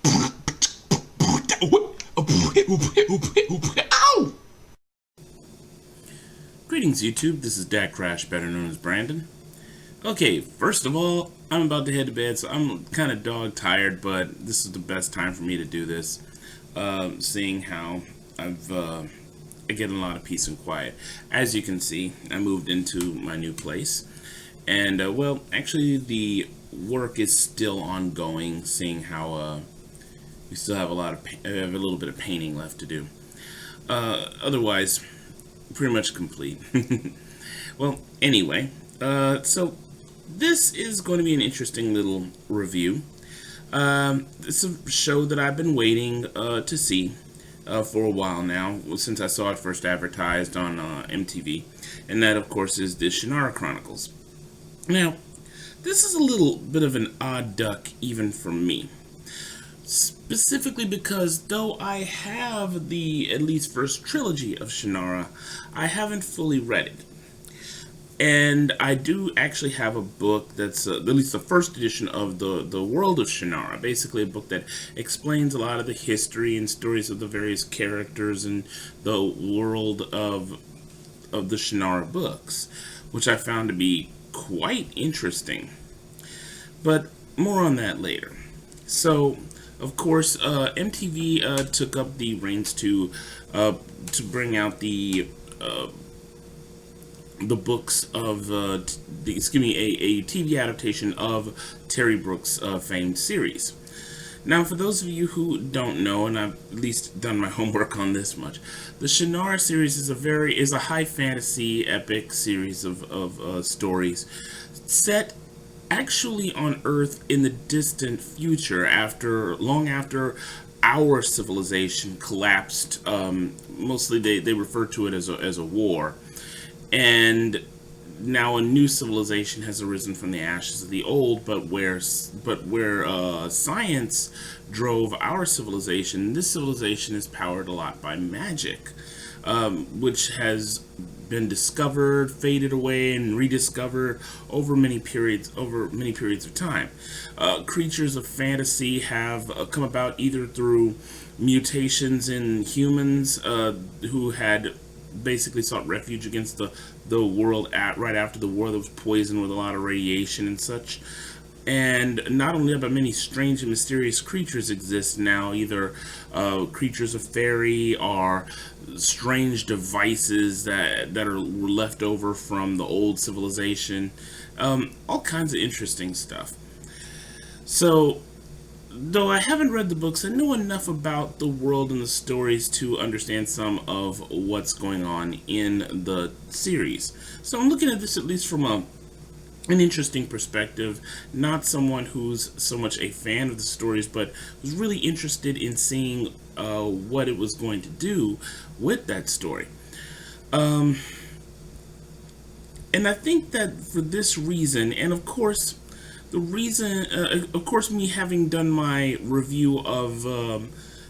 Ow! Greetings, YouTube. This is DecKrash, better known as Brandon. Okay, first of all, I'm about to head to bed, so I'm kind of dog tired, but this is the best time for me to do this, seeing how I get a lot of peace and quiet. As you can see, I moved into my new place, and well, actually, the work is still ongoing, seeing how we still have have a little bit of painting left to do. Otherwise, pretty much complete. Well, anyway, so this is going to be an interesting little review. It's a show that I've been waiting to see for a while now, since I saw it first advertised on MTV, and that, of course, is the Shannara Chronicles. Now, this is a little bit of an odd duck even for me. Specifically because, though I have the at least first trilogy of Shannara, I haven't fully read it. And I do actually have a book that's at least the first edition of the World of Shannara, basically a book that explains a lot of the history and stories of the various characters in the world of the Shannara books, which I found to be quite interesting. But more on that later. So, of course, MTV took up the reins to bring out the books of a TV adaptation of Terry Brooks' famed series. Now, for those of you who don't know, and I've at least done my homework on this much, the Shannara series is a high fantasy epic series of stories set actually on Earth in the distant future, long after our civilization collapsed. Mostly they refer to it as a war, and now a new civilization has arisen from the ashes of the old, but where science drove our civilization, this civilization is powered a lot by magic, which has been discovered, faded away, and rediscovered over many periods of time. Creatures of fantasy have come about either through mutations in humans who had basically sought refuge against the world right after the war that was poisoned with a lot of radiation and such. And not only that, but many strange and mysterious creatures exist now, either creatures of fairy or strange devices that were left over from the old civilization. All kinds of interesting stuff. So, though I haven't read the books, I know enough about the world and the stories to understand some of what's going on in the series. So I'm looking at this at least from an interesting perspective, not someone who's so much a fan of the stories, but was really interested in seeing what it was going to do with that story. And I think that for this reason, and of course, the reason, me having done my review of,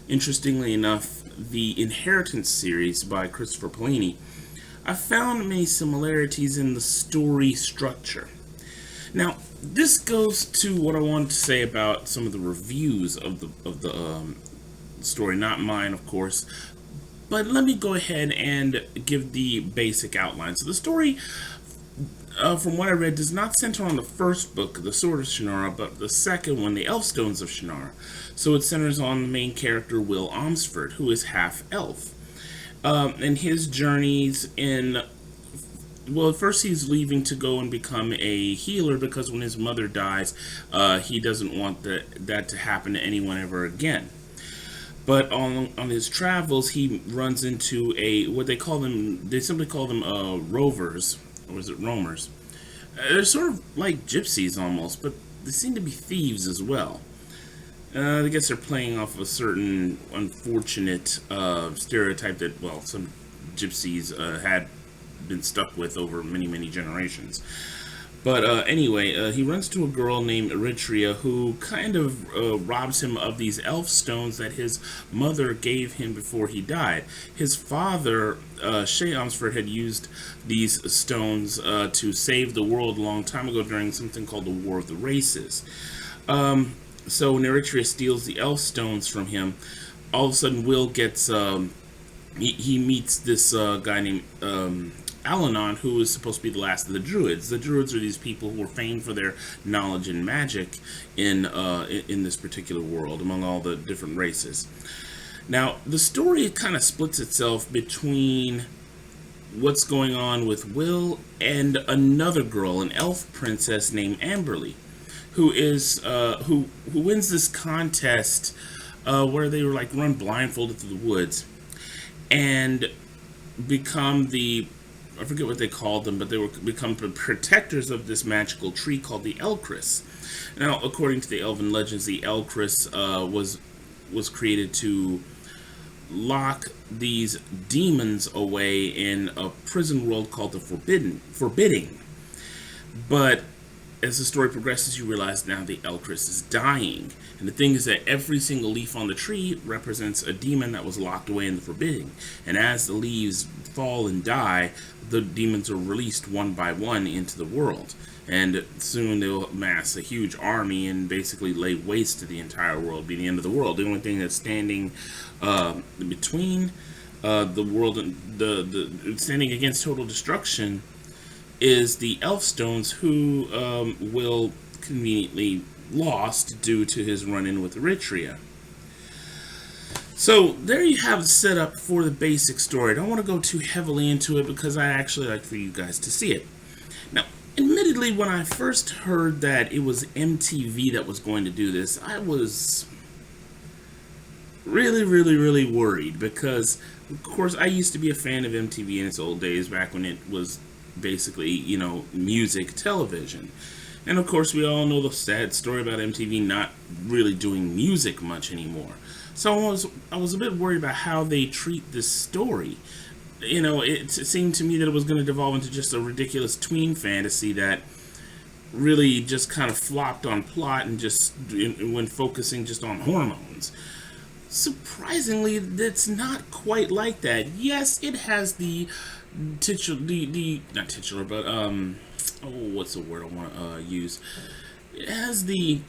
interestingly enough, the Inheritance series by Christopher Paolini, I found many similarities in the story structure. Now, this goes to what I wanted to say about some of the reviews of the story, not mine, of course. But let me go ahead and give the basic outline. So the story, from what I read, does not center on the first book, The Sword of Shannara, but the second one, The Elfstones of Shannara. So it centers on the main character, Will Omsford, who is half elf. And his journeys in... Well, at first he's leaving to go and become a healer because when his mother dies, he doesn't want that to happen to anyone ever again. But on his travels, he runs into they simply call them rovers, or is it roamers? They're sort of like gypsies almost, but they seem to be thieves as well. I guess they're playing off of a certain unfortunate stereotype that, well, some gypsies had been stuck with over many generations. But anyway, he runs to a girl named Eritrea who kind of robs him of these elf stones that his mother gave him before he died. His father, Shay Omsford, had used these stones to save the world a long time ago during something called the War of the Races. So when Eritrea steals the elf stones from him, all of a sudden Will gets he meets this guy named Alanon, who is supposed to be the last of the Druids. The Druids are these people who are famed for their knowledge and magic in this particular world, among all the different races. Now, the story kind of splits itself between what's going on with Will and another girl, an elf princess named Amberly, who is who wins this contest where they were like run blindfolded through the woods and become the, I forget what they called them, but they were become protectors of this magical tree called the Elcris. Now, according to the elven legends, the Elcris was created to lock these demons away in a prison world called the Forbidding. But as the story progresses, you realize now the Elcris is dying. And the thing is that every single leaf on the tree represents a demon that was locked away in the Forbidding. And as the leaves fall and die, the demons are released one by one into the world. And soon they'll amass a huge army and basically lay waste to the entire world, be the end of the world. The only thing that's standing between the world and the standing against total destruction is the elf stones, who Will conveniently lost due to his run-in with Eritrea. So there you have the setup for the basic story. I don't want to go too heavily into it because I actually like for you guys to see it. Now, admittedly, when I first heard that it was MTV that was going to do this, I was really worried because, of course, I used to be a fan of MTV in its old days, back when it was basically, you know, music television. And of course, we all know the sad story about MTV not really doing music much anymore. So I was a bit worried about how they treat this story. You know, it seemed to me that it was going to devolve into just a ridiculous tween fantasy that really just kind of flopped on plot and just when focusing just on hormones. Surprisingly, it's not quite like that. Yes, it has the not titular, but what's the word I want to use? It has the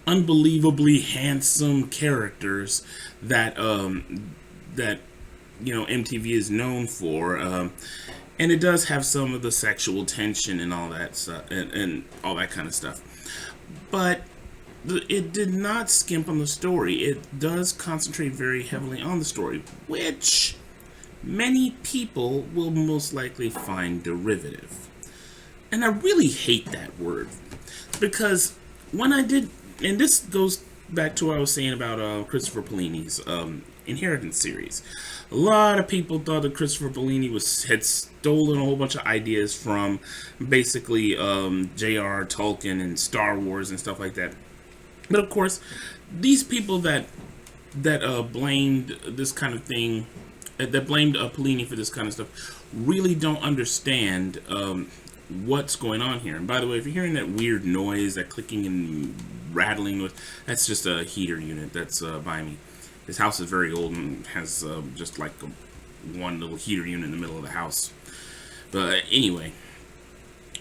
unbelievably handsome characters that that you know MTV is known for, and it does have some of the sexual tension and all that stuff, and all that kind of stuff. But it did not skimp on the story. It does concentrate very heavily on the story, which many people will most likely find derivative. And I really hate that word, because when I did, and this goes back to what I was saying about Christopher Paolini's Inheritance series. A lot of people thought that Christopher Paolini had stolen a whole bunch of ideas from basically J.R. Tolkien and Star Wars and stuff like that. But of course, these people that blamed this kind of thing, that blamed Paolini for this kind of stuff, really don't understand what's going on here. And by the way, if you're hearing that weird noise, that clicking and rattling noise, that's just a heater unit that's by me. This house is very old and has just like one little heater unit in the middle of the house. But anyway,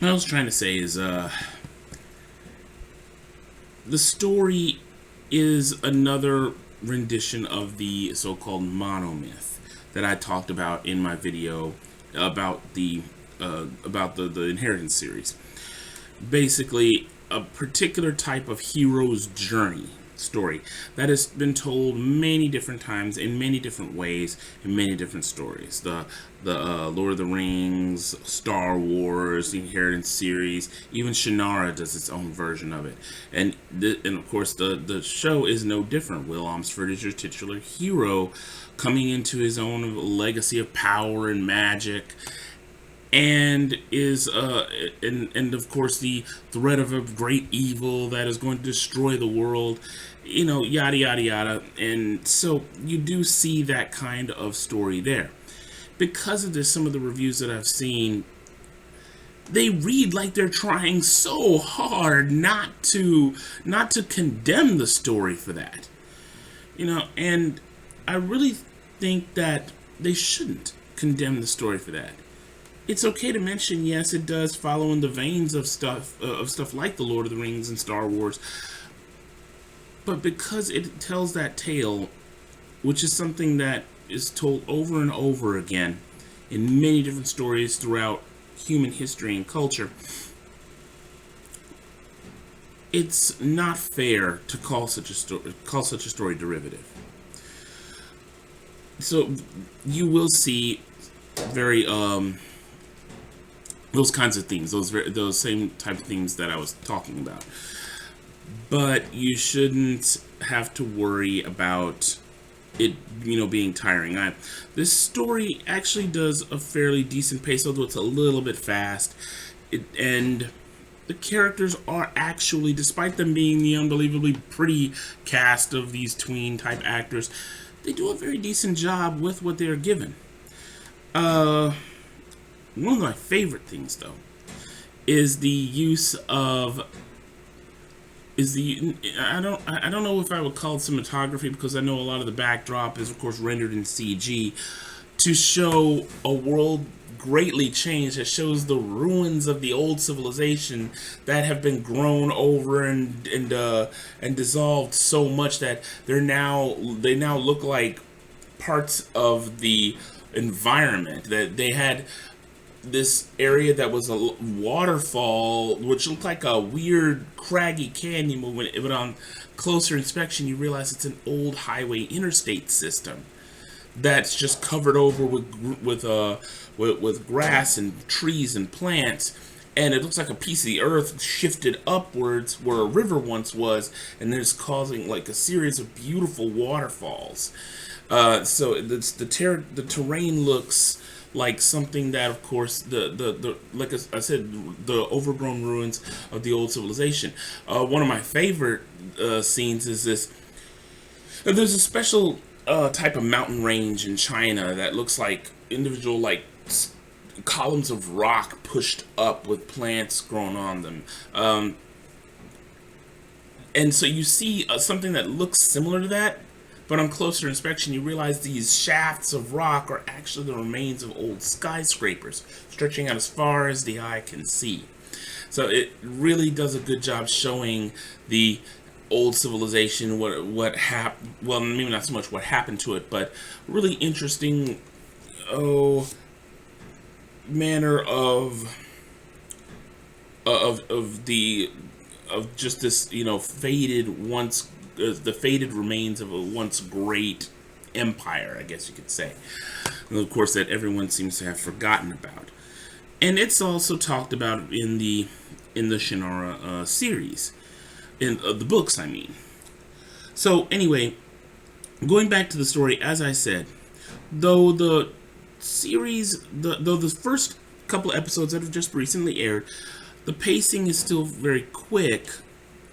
what I was trying to say is the story is another rendition of the so-called monomyth that I talked about in my video about the Inheritance series. Basically, a particular type of hero's journey story that has been told many different times in many different ways in many different stories. The Lord of the Rings, Star Wars, the Inheritance series, even Shannara does its own version of it. And of course the show is no different. Will Omsford is your titular hero, coming into his own legacy of power and magic, and is and of course the threat of a great evil that is going to destroy the world, you know, yada yada yada. And so you do see that kind of story there. Because of this, some of the reviews that I've seen, they read like they're trying so hard not to condemn the story for that, you know. And I really think that they shouldn't condemn the story for that. It's okay to mention, yes, it does follow in the veins of stuff like the Lord of the Rings and Star Wars, But because it tells that tale, which is something that is told over and over again in many different stories throughout human history and culture, it's not fair to call such a story derivative. So you will see very those kinds of themes, those same type of themes that I was talking about. But you shouldn't have to worry about it, being tiring. This story actually does a fairly decent pace, although it's a little bit fast. And the characters are actually, despite them being the unbelievably pretty cast of these tween type actors, they do a very decent job with what they are given. One of my favorite things, though, is the use of I don't know if I would call it cinematography, because I know a lot of the backdrop is of course rendered in CG to show a world greatly changed, that shows the ruins of the old civilization that have been grown over and dissolved so much that they now look like parts of the environment. That they had this area that was a waterfall, which looked like a weird craggy canyon, but on closer inspection you realize it's an old highway interstate system that's just covered over with grass and trees and plants, and it looks like a piece of the earth shifted upwards where a river once was, and there's causing like a series of beautiful waterfalls. So the terrain looks like something that, of course, the like I said, the overgrown ruins of the old civilization. One of my favorite scenes is this. There's a special type of mountain range in China that looks like individual columns of rock pushed up with plants growing on them. And so you see something that looks similar to that, but on closer inspection, you realize these shafts of rock are actually the remains of old skyscrapers, stretching out as far as the eye can see. So it really does a good job showing the old civilization, what happened. Well, maybe not so much what happened to it, but really interesting, manner of just this, faded once the faded remains of a once great empire, I guess you could say. And of course, that everyone seems to have forgotten about. And it's also talked about in the Shannara series, in the books, I mean. So anyway, going back to the story, as I said, though the first couple of episodes that have just recently aired, the pacing is still very quick.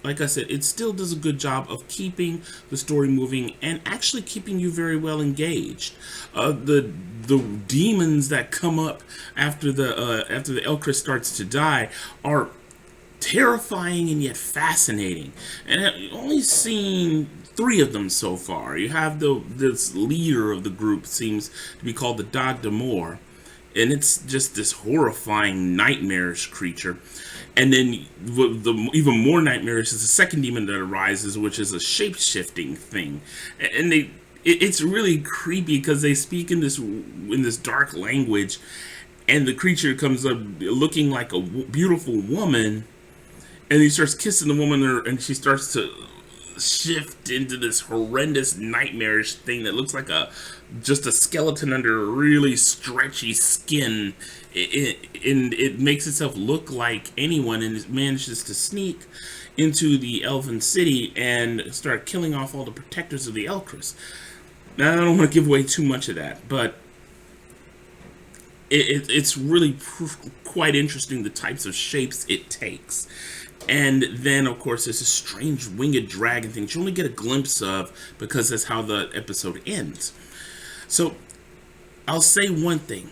Like I said, it still does a good job of keeping the story moving and actually keeping you very well engaged. The demons that come up after the Elcris starts to die are terrifying and yet fascinating. And I've only seen 3 of them so far. You have this leader of the group, seems to be called the Dag Damor, and it's just this horrifying, nightmarish creature. And then the even more nightmarish is the second demon that arises, which is a shape-shifting thing. And it's really creepy because they speak in this dark language, and the creature comes up looking like a beautiful woman, and he starts kissing the woman, and she starts to shift into this horrendous nightmarish thing that looks like just a skeleton under a really stretchy skin. It makes itself look like anyone, and it manages to sneak into the elven city and start killing off all the protectors of the Elcris. Now, I don't want to give away too much of that, but it's really quite interesting, the types of shapes it takes. And then, of course, there's a strange winged dragon thing that you only get a glimpse of because that's how the episode ends. So, I'll say one thing.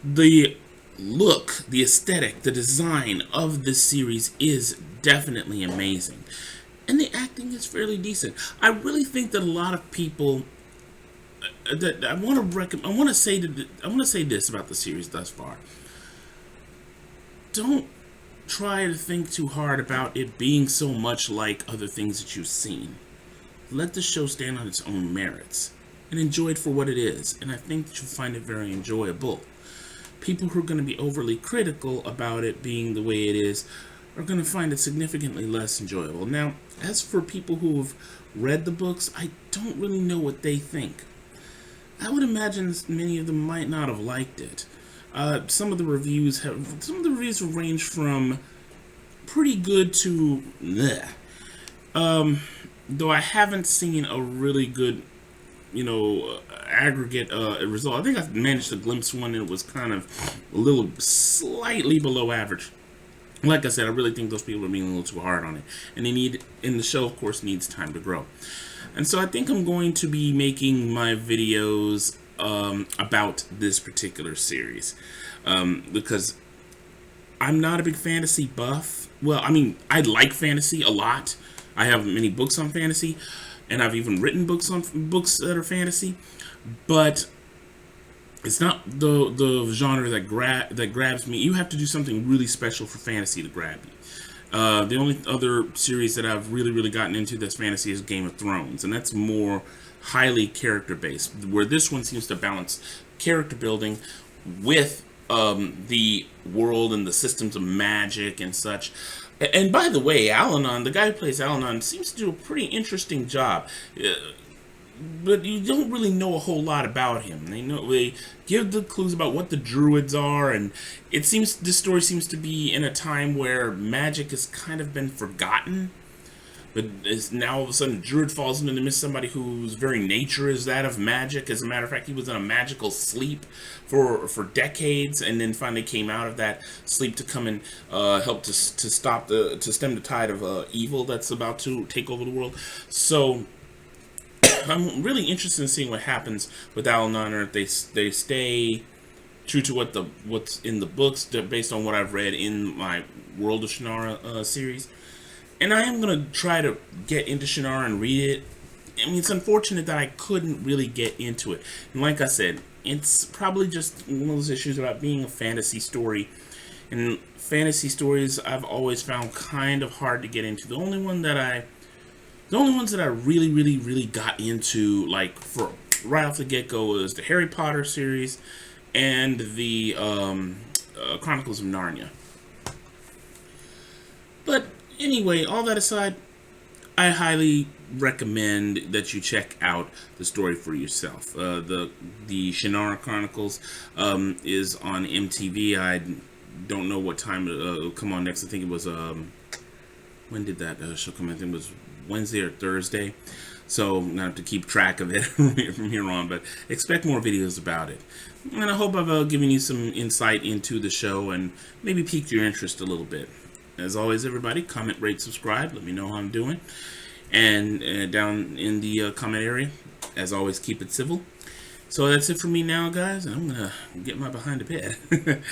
The look, the aesthetic, the design of this series is definitely amazing. And the acting is fairly decent. I really think that a lot of people... I want to say this about the series thus far. Don't try to think too hard about it being so much like other things that you've seen. let the show stand on its own merits and enjoy it for what it is. And I think that you'll find it very enjoyable. People who are going to be overly critical about it being the way it is are going to find it significantly less enjoyable. Now, as for people who have read the books, I don't really know what they think. I would imagine many of them might not have liked it. Some of the reviews have ranged from pretty good to bleh. Though I haven't seen a really good, aggregate result. I think I managed to glimpse one and it was kind of a little slightly below average. Like I said, I really think those people are being a little too hard on it. And the show, of course, needs time to grow. And so I think I'm going to be making my videos about this particular series. Because I'm not a big fantasy buff. Well, I mean, I like fantasy a lot. I have many books on fantasy. And I've even written books that are fantasy. But it's not the genre that grabs me. You have to do something really special for fantasy to grab you. The only other series that I've really gotten into that's fantasy is Game of Thrones, and that's more highly character-based, where this one seems to balance character building with the world and the systems of magic and such. And by the way, Al-Anon, the guy who plays Al-Anon, seems to do a pretty interesting job. But you don't really know a whole lot about him. They give the clues about what the druids are, and this story seems to be in a time where magic has kind of been forgotten. But now all of a sudden, a druid falls into the midst of somebody whose very nature is that of magic. As a matter of fact, he was in a magical sleep for decades, and then finally came out of that sleep to come and help to stem the tide of evil that's about to take over the world. So I'm really interested in seeing what happens with Al-Anon, or if they stay true to what's in the books, based on what I've read in my World of Shannara series. And I am going to try to get into Shannara and read it. I mean, it's unfortunate that I couldn't really get into it. And like I said, it's probably just one of those issues about being a fantasy story. And fantasy stories I've always found kind of hard to get into. The only ones that I really got into, like, for right off the get-go, was the Harry Potter series and the Chronicles of Narnia. But anyway, all that aside, I highly recommend that you check out the story for yourself. The Shannara Chronicles is on MTV. I don't know what time it'll come on next. I think it was when did that show come? I think it was Wednesday or Thursday. So I'm going to have to keep track of it from here on, but expect more videos about it. And I hope I've given you some insight into the show and maybe piqued your interest a little bit. As always, everybody, comment, rate, subscribe. Let me know how I'm doing. And down in the comment area, as always, keep it civil. So that's it for me now, guys. I'm going to get my behind to bed.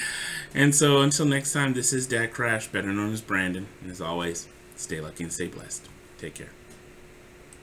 And so until next time, this is DecKrash, better known as Brandon. And as always, stay lucky and stay blessed. Take care.